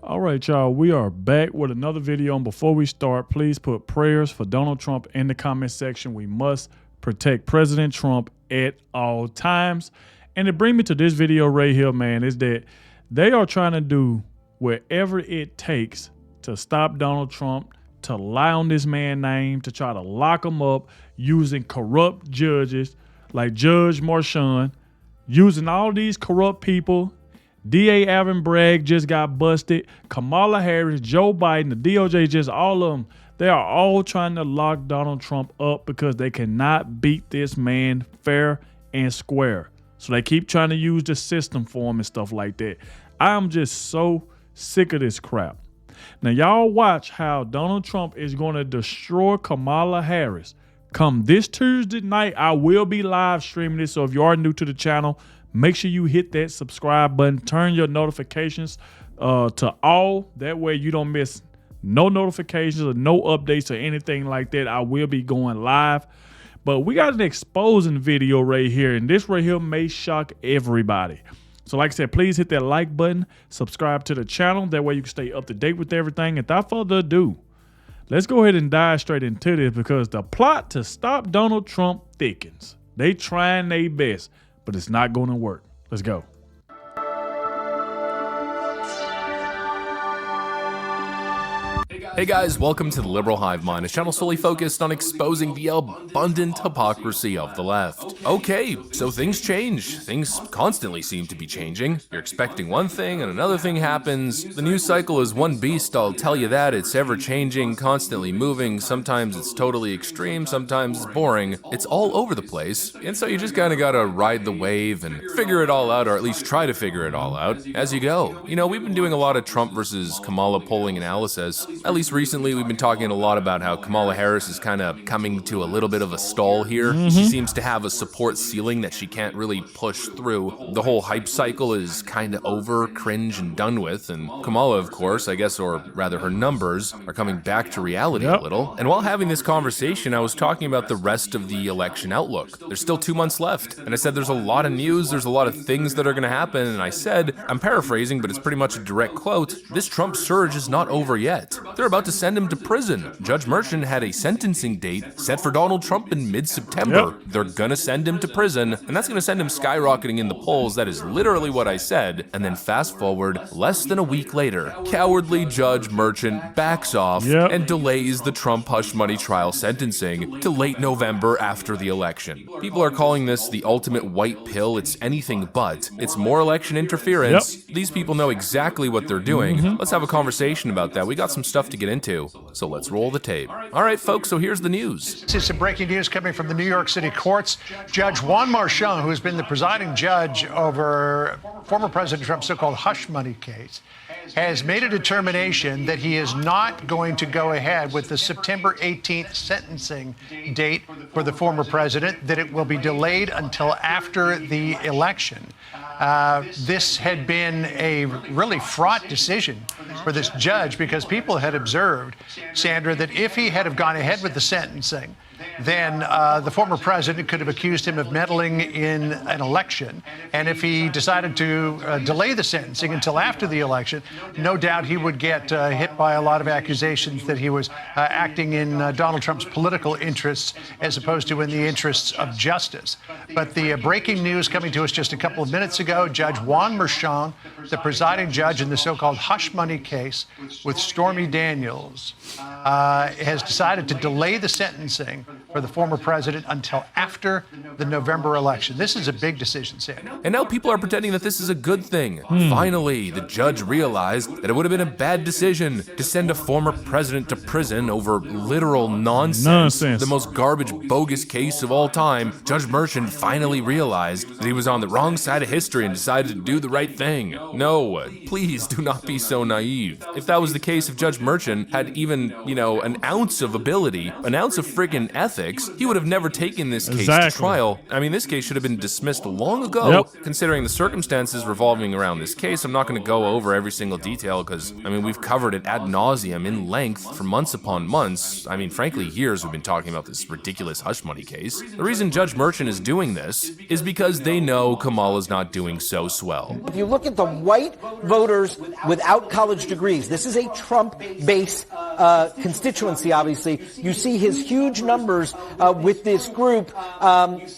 All right, y'all, we are back with another video. And before we start, please put prayers for Donald Trump in the comment section. We must protect President Trump at all times. And to bring me to this video right here, man, is that they are trying to do whatever it takes to stop Donald Trump, to lie on this man's name, to try to lock him up using corrupt judges like Judge Marchand, using all these corrupt people. DA Alvin Bragg just got busted. Kamala Harris, Joe Biden, the DOJ, just all of them. They are all trying to lock Donald Trump up because they cannot beat this man fair and square. So they keep trying to use the system for him and stuff like that. I'm just so sick of this crap. Now, y'all watch how Donald Trump is going to destroy Kamala Harris. Come this Tuesday night, I will be live streaming this. So if you are new to the channel, make sure you hit that subscribe button. Turn your notifications to all. That way you don't miss no notifications or no updates or anything like that. I will be going live. But we got an exposing video right here. And this right here may shock everybody. So like I said, please hit that like button. Subscribe to the channel. That way you can stay up to date with everything. And without further ado, let's go ahead and dive straight into this because the plot to stop Donald Trump thickens. They trying their best, but it's not going to work. Let's go. Hey guys, welcome to the Liberal Hive Mind, a channel solely focused on exposing the abundant hypocrisy of the left. Okay, so things change. Things constantly seem to be changing. You're expecting one thing and another thing happens. The news cycle is one beast, I'll tell you that. It's ever changing, constantly moving. Sometimes it's totally extreme, sometimes it's boring. It's all over the place. And so you just kinda gotta ride the wave and figure it all out, or at least try to figure it all out as you go. You know, we've been doing a lot of Trump versus Kamala polling analysis. At least recently, we've been talking a lot about how Kamala Harris is kind of coming to a little bit of a stall here. She seems to have a support ceiling that she can't really push through. The whole hype cycle is kind of over, cringe, and done with. And Kamala, of course, I guess, or rather her numbers, are coming back to reality a little. And while having this conversation, I was talking about the rest of the election outlook. There's still 2 months left. And I said there's a lot of news, there's a lot of things that are going to happen. And I said, I'm paraphrasing, but it's pretty much a direct quote, this Trump surge is not over yet. They're about to send him to prison. Judge Merchant had a sentencing date set for Donald Trump in mid-September. They're gonna send him to prison, and that's gonna send him skyrocketing in the polls. That is literally what I said. And then fast forward, less than a week later, cowardly Judge Merchant backs off and delays the Trump hush money trial sentencing to late November after the election. People are calling this the ultimate white pill. It's anything but. It's more election interference. These people know exactly what they're doing. Let's have a conversation about that. We got some stuff to get into, so let's roll the tape. All right, folks, so here's the news. This is some breaking news coming from the New York City courts. Judge Juan Marchand, who has been the presiding judge over former President Trump's so-called hush money case, has made a determination that he is not going to go ahead with the September 18th sentencing date for the former president, that it will be delayed until after the election. This had been a really fraught decision for this judge because people had observed, Sandra, that if he had have gone ahead with the sentencing, then the former president could have accused him of meddling in an election. And if he decided to delay the sentencing until after the election, no doubt he would get hit by a lot of accusations that he was acting in Donald Trump's political interests as opposed to in the interests of justice. But the breaking news coming to us just a couple of minutes ago, Judge Juan Marchand, the presiding judge in the so-called hush money case with Stormy Daniels, has decided to delay the sentencing for the former president until after the November election. This is a big decision, Sam. And now people are pretending that this is a good thing. Finally, the judge realized that it would have been a bad decision to send a former president to prison over literal nonsense. The most garbage, bogus case of all time. Judge Merchant finally realized that he was on the wrong side of history and decided to do the right thing. No, please do not be so naive. If that was the case, if Judge Merchant had even, you know, an ounce of ability, an ounce of friggin' ethics, ethics, he would have never taken this case to Exactly. trial. I mean, this case should have been dismissed long ago. Yep. Considering the circumstances revolving around this case, I'm not going to go over every single detail because, I mean, we've covered it ad nauseum in length for months upon months. I mean, frankly, years we've been talking about this ridiculous hush money case. The reason Judge Merchant is doing this is because they know Kamala's not doing so swell. If you look at the white voters without college degrees, this is a Trump base constituency, obviously. You see his huge numbers with this group.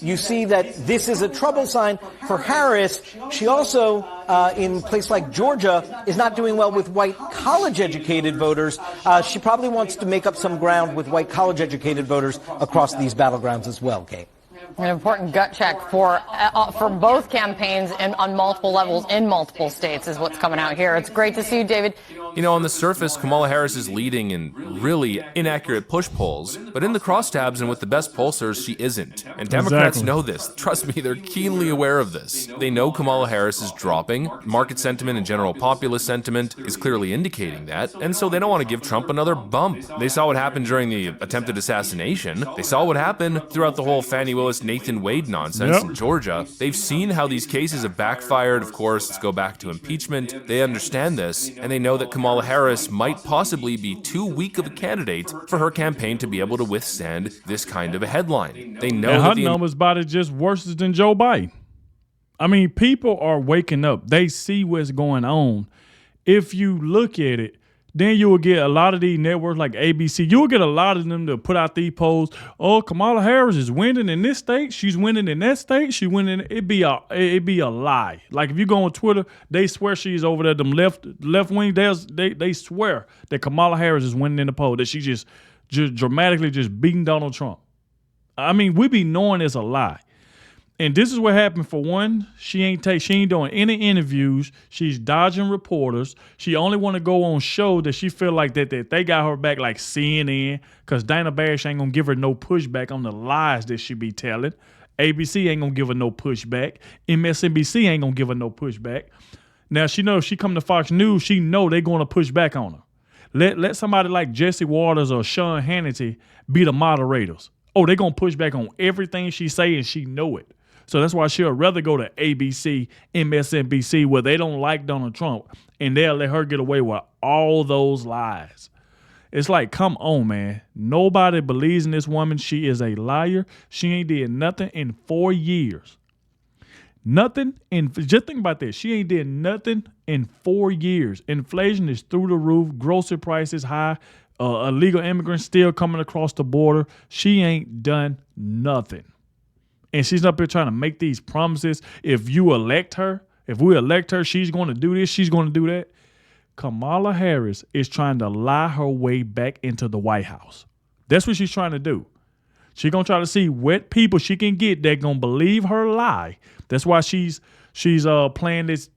You see that this is a trouble sign for Harris. She also, in a place like Georgia, is not doing well with white college-educated voters. She probably wants to make up some ground with white college-educated voters across these battlegrounds as well, Kate. An important gut check for both campaigns and on multiple levels in multiple states is what's coming out here. It's great to see you, David. You know, on the surface, Kamala Harris is leading in really inaccurate push polls, but in the crosstabs and with the best pollsters, she isn't. And Democrats know this. Trust me, they're keenly aware of this. They know Kamala Harris is dropping. Market sentiment and general populist sentiment is clearly indicating that, and so they don't want to give Trump another bump. They saw what happened during the attempted assassination. They saw what happened throughout the whole Fani Willis, Nathan Wade nonsense in Georgia. They've seen how these cases have backfired. Of course, let's go back to impeachment. They understand this, and they know that Kamala Harris might possibly be too weak of a candidate for her campaign to be able to withstand this kind of a headline. They know and that her numbers about it just worse than Joe Biden. I mean, people are waking up. They see what's going on. If you look at it, then you will get a lot of these networks like ABC. You will get a lot of them to put out these polls. Oh, Kamala Harris is winning in this state. She's winning in that state. She winning. It'd be a lie. Like if you go on Twitter, they swear she's over there. Them left wing. They swear that Kamala Harris is winning in the poll. That she just dramatically just beating Donald Trump. I mean, we be knowing it's a lie. And this is what happened. For one, she ain't doing any interviews. She's dodging reporters. She only want to go on show that she feel like that they got her back, like CNN, because Dana Bash ain't gonna give her no pushback on the lies that she be telling. ABC ain't gonna give her no pushback. MSNBC ain't gonna give her no pushback. Now she knows if she come to Fox News, she know they gonna push back on her. Let somebody like Jesse Waters or Sean Hannity be the moderators. Oh, they gonna push back on everything she say, and she know it. So that's why she'll rather go to ABC, MSNBC, where they don't like Donald Trump, and they'll let her get away with all those lies. It's like, come on, man. Nobody believes in this woman. She is a liar. She ain't did nothing in 4 years. Nothing. Just think about this. She ain't did nothing in 4 years. Inflation is through the roof. Grocery prices high. Illegal immigrants still coming across the border. She ain't done nothing. And she's up here trying to make these promises. If we elect her, she's going to do this, she's going to do that. Kamala Harris is trying to lie her way back into the White House. That's what she's trying to do. She's going to try to see what people she can get that going to believe her lie. That's why she's playing this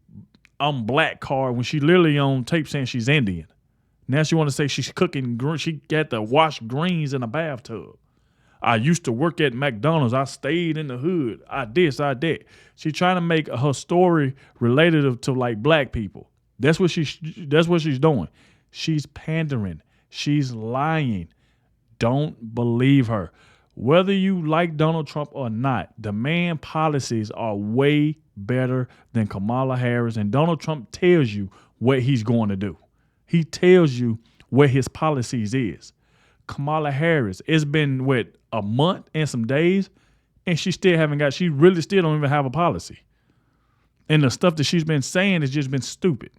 I'm black card when she literally on tape saying she's Indian. Now she want to say she's cooking, she got to wash greens in a bathtub. I used to work at McDonald's. I stayed in the hood. I did. She's trying to make her story related to like black people. That's what she's doing. She's pandering. She's lying. Don't believe her. Whether you like Donald Trump or not, the man policies are way better than Kamala Harris. And Donald Trump tells you what he's going to do. He tells you what his policies is. Kamala Harris, it's been, a month and some days, and she really still don't even have a policy. And the stuff that she's been saying has just been stupid.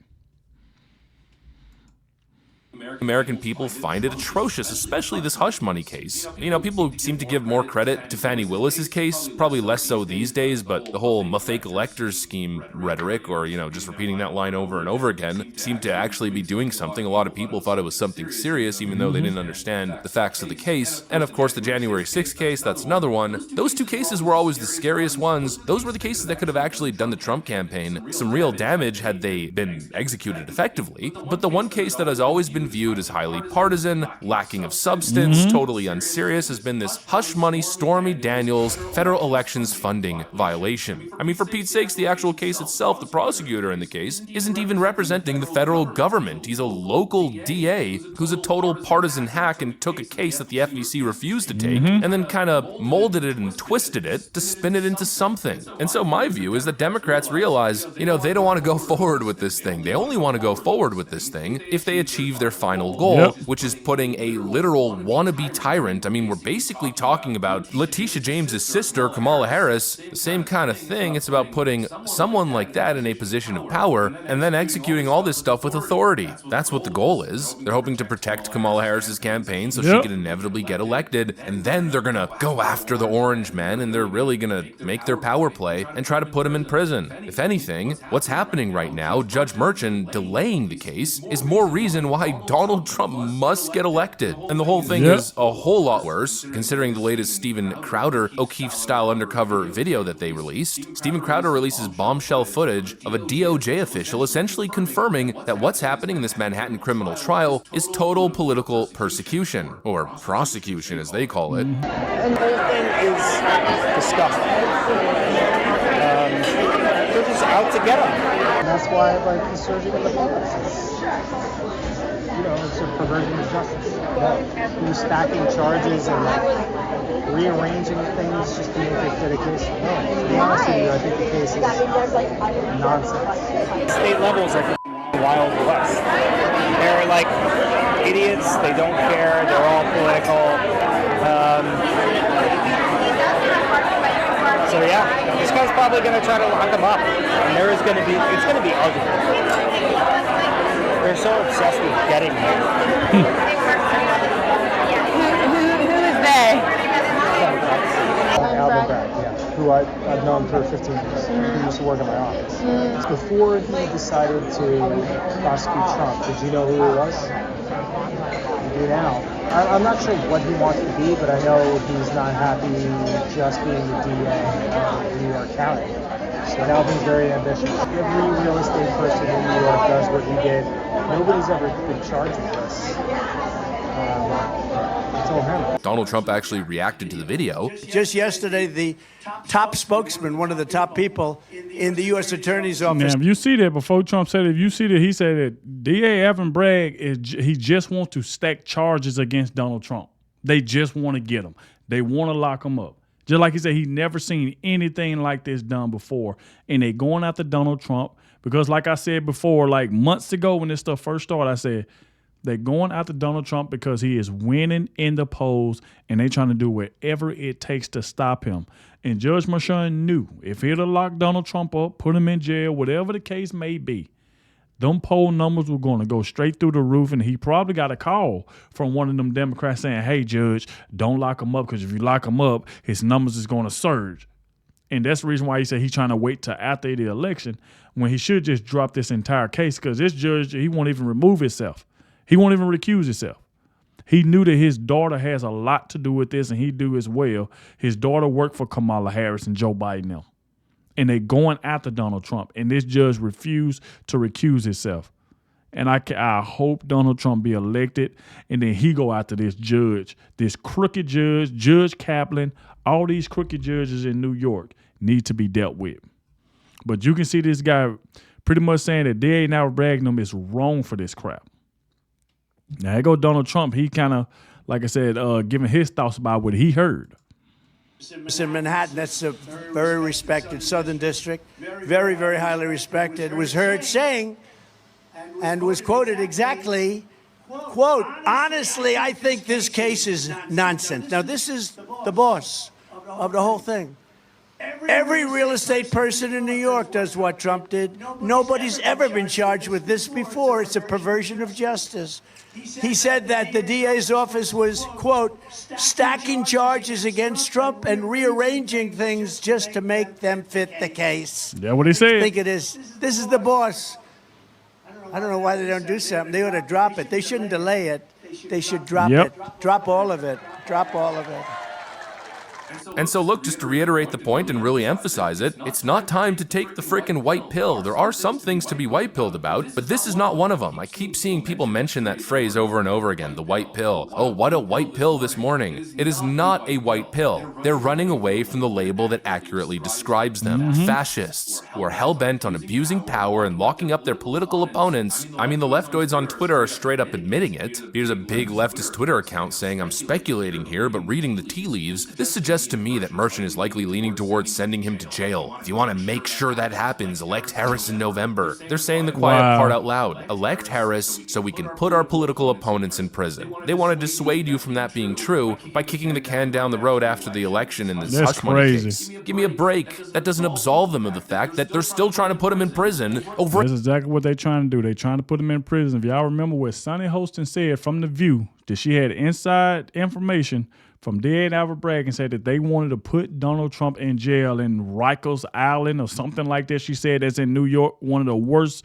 American people find it atrocious, especially this hush money case. You know, people seem to give more credit to Fani Willis's case, probably less so these days, but the whole fake electors scheme rhetoric, or, just repeating that line over and over again, seemed to actually be doing something. A lot of people thought it was something serious, even though they didn't understand the facts of the case. And of course, the January 6th case, that's another one. Those two cases were always the scariest ones. Those were the cases that could have actually done the Trump campaign some real damage had they been executed effectively. But the one case that has always been viewed as highly partisan, lacking of substance, totally unserious, has been this hush money Stormy Daniels federal elections funding violation. I mean, for Pete's sakes, the actual case itself, the prosecutor in the case, isn't even representing the federal government. He's a local DA who's a total partisan hack and took a case that the FEC refused to take and then kind of molded it and twisted it to spin it into something. And so my view is that Democrats realize, you know, they don't want to go forward with this thing. They only want to go forward with this thing if they achieve their final goal, which is putting a literal wannabe tyrant. I mean, we're basically talking about Letitia James's sister, Kamala Harris, the same kind of thing. It's about putting someone like that in a position of power and then executing all this stuff with authority. That's what the goal is. They're hoping to protect Kamala Harris's campaign so she can inevitably get elected, and then they're gonna go after the orange men and they're really gonna make their power play and try to put him in prison. If anything, what's happening right now, Judge Merchan delaying the case, is more reason why Donald Trump must get elected. And the whole thing is a whole lot worse, considering the latest Steven Crowder O'Keefe-style undercover video that they released. Steven Crowder releases bombshell footage of a DOJ official essentially confirming that what's happening in this Manhattan criminal trial is total political persecution, or prosecution as they call it. And the whole thing is disgusting. They're just out to get him. And that's why I like the surging of the violence. It's a perversion of justice. Who's stacking charges and rearranging things just to make it fit a case? No, to be honest with you, I think the case is nonsense. State levels are Wild West. They're like idiots. They don't care. They're all political. So yeah, this guy's probably going to try to lock him up, and it's going to be ugly. They're so obsessed with getting him. Who is they? Who I've known for 15 years, who used to work in my office. Before he decided to prosecute Trump, did you know who he was? You do now. I'm not sure what he wants to be, but I know he's not happy just being the DA of New York County. So now he's very ambitious. Every real estate person in New York does what he did. Nobody's ever been charged with this. Until him. Donald Trump actually reacted to the video. Just yesterday, the top spokesman, one of the top people in the U.S. Attorney's Office. Now, if you see that before Trump said it, if you see that he said that DA Evan Bragg he just wants to stack charges against Donald Trump. They just want to get him. They want to lock him up. Just like he said, he never seen anything like this done before. And they going after Donald Trump because, like I said before, like months ago when this stuff first started, I said, they're going after Donald Trump because he is winning in the polls, and they're trying to do whatever it takes to stop him. And Judge Merchan knew if he'd have locked Donald Trump up, put him in jail, whatever the case may be, them poll numbers were going to go straight through the roof, and he probably got a call from one of them Democrats saying, hey, Judge, don't lock him up because if you lock him up, his numbers is going to surge. And that's the reason why he said he's trying to wait till after the election when he should just drop this entire case because this judge, he won't even remove himself. He won't even recuse himself. He knew that his daughter has a lot to do with this, and he do as well. His daughter worked for Kamala Harris and Joe Biden now. And they going after Donald Trump. And this judge refused to recuse himself. And I hope Donald Trump be elected, and then he go after this judge, this crooked judge, Judge Kaplan. All these crooked judges in New York need to be dealt with. But you can see this guy pretty much saying that DA now Bragnum is wrong for this crap. Now, here go Donald Trump. He kind of, like I said, giving his thoughts about what he heard. In Manhattan, that's a very respected Southern District, very, very highly respected, was heard saying and was quoted exactly, quote, honestly, I think this case is nonsense. Now, this is the boss of the whole thing. Every real estate person in New York does what Trump did. Nobody's ever been charged with this before. It's a perversion of justice. He said that the DA's office was, quote, stacking charges against Trump and rearranging things just to make them fit the case. Yeah, what he said. I think it is. This is the boss. I don't know why they don't do something. They ought to drop it. They shouldn't delay it. They should drop it. Drop all of it. Drop all of it. And so look, just to reiterate the point and really emphasize it, it's not time to take the frickin' white pill. There are some things to be white-pilled about, but this is not one of them. I keep seeing people mention that phrase over and over again, the white pill. Oh, what a white pill this morning. It is not a white pill. They're running away from the label that accurately describes them. Fascists, who are hell-bent on abusing power and locking up their political opponents. I mean, the leftoids on Twitter are straight up admitting it. Here's a big leftist Twitter account saying, I'm speculating here, but reading the tea leaves, this suggests to me that Merchant is likely leaning towards sending him to jail. If you want to make sure that happens, elect Harris in November. They're saying the quiet part out loud. Elect Harris so we can put our political opponents in prison. They want to dissuade you from that being true by kicking the can down the road after the election in this hush money case. Give me a break. That doesn't absolve them of the fact that they're still trying to put him in prison over. That's exactly what they're trying to do. They're trying to put him in prison. If y'all remember what Sunny Hostin said from The View, that she had inside information from D.A. Alvin Bragg and said that they wanted to put Donald Trump in jail in Rikers Island or something like that. She said that's in New York, one of the worst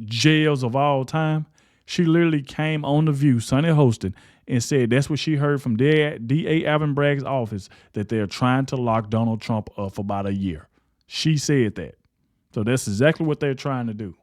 jails of all time. She literally came on The View, Sunny Hostin, and said that's what she heard from D.A. Alvin Bragg's office, that they're trying to lock Donald Trump up for about a year. She said that. So that's exactly what they're trying to do.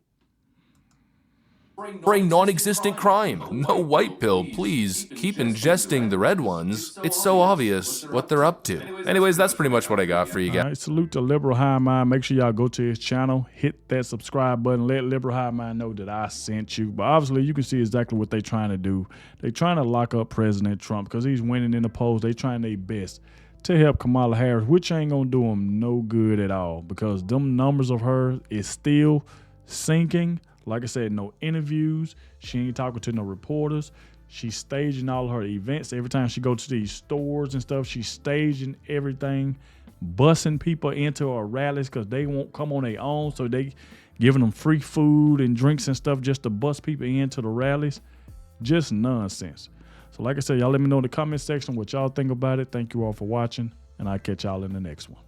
For a non-existent crime. No white pill, please. Keep ingesting the red ones. It's so obvious what they're up to. Anyways, that's pretty much what I got for you guys. All right, salute to Liberal High Mind. Make sure y'all go to his channel, hit that subscribe button, let Liberal High Mind know that I sent you. But obviously, you can see exactly what they're trying to do. They're trying to lock up President Trump because he's winning in the polls. They're trying their best to help Kamala Harris, which ain't gonna do him no good at all because them numbers of her is still sinking. Like I said, no interviews. She ain't talking to no reporters. She's staging all her events. Every time she goes to these stores and stuff, she's staging everything, bussing people into her rallies because they won't come on their own. So they giving them free food and drinks and stuff just to bus people into the rallies. Just nonsense. So like I said, y'all let me know in the comment section what y'all think about it. Thank you all for watching, and I'll catch y'all in the next one.